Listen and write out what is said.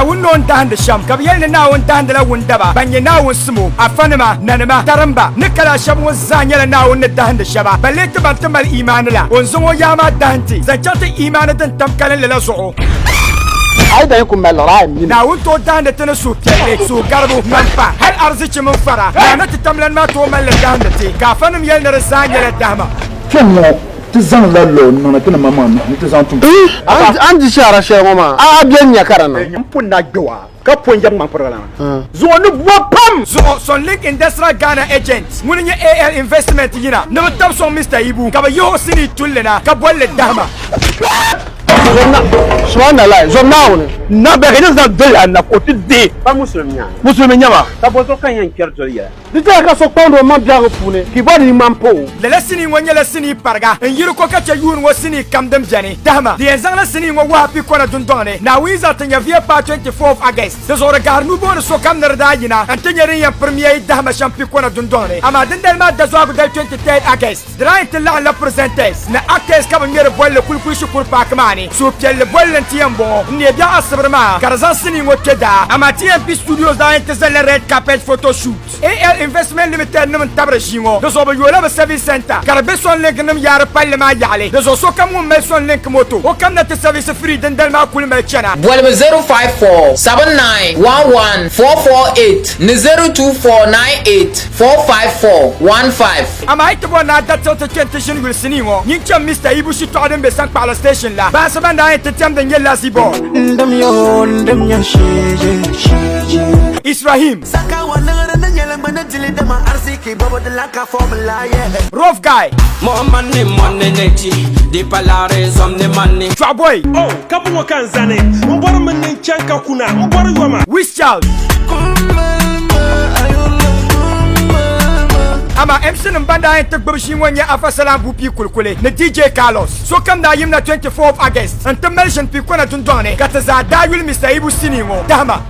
na wunnon dan da sham ka yel na won dan da la wunda ba banye na won sumo afanima nanima taramba nikala sham won zanya na won dan da shaba balle ta ban tamal imanila won zongo yama danti zanchata imanadan tamkalan la zo ai da yanku melora mi na wunto dan da tana su kelle su garbu manfa har arziki mun fara na ta tamlan ma to mal dan da te kafanum yel na zanya la dama kenno tizan lallo nona tana mama ni tizan tum an ji shara she mama a bien ya karana punna gwa ka ponja man programa zo no bopam zo son link industrial Ghana agent mun ya AL investment yina no tam son Mr Ibu ka ba yo sini tullena ka bolle dama subhanallah zomna woni na be gane za dole na koti de ba musulmiya ba ta bozo kan yan kerjo ya dita ka so kwando ma bia pune ki bodi ni mampo la sini wonya la sini parga en yiro ko ka cha yun wo sini kamdam jani dama di enzang la sini wo wa pi kona dundone na wiza tanya via pa 24 August de zora garnu bon so kam nar da yina antanya ya premier dama champi kona dundone ama dindal ma da zo dal 23 August dra intella la presentes na actes ka ngere bolle kul shukul pa kamani so piel bolle tiambo ne bia asbrma karazan sini wo keda ama TMP studios da intezal red carpet photo shoot AL investment limited num tabre shingo de so ba yola ba service center karbe son link num yar palle ma yale de so kam mo mel son link moto o kam na te service free dindal ma kul mel chana Bolbe 054 7911 448 ni 02498 454 15 ama ite bo na data to tentation will siningo yin cham Mr Ibu shi to dem be san pala station la ba sa banda ite tem de yella sibo ndam yo shije Israhim saka wana na yela mana dile de ma arsiki bobo de la ka formula rough guy more money neti di palare zomne money Trap boy oh kabu kan zane mbor men chanka kuna mbor yoma Wish child ama MC Mbanda ente gbobshi wonya afasala bupi kulkule ne DJ Carlos so kam da yim na 24 August ante melsion pi kona dundone kataza dayul Mr Ibu siningo dama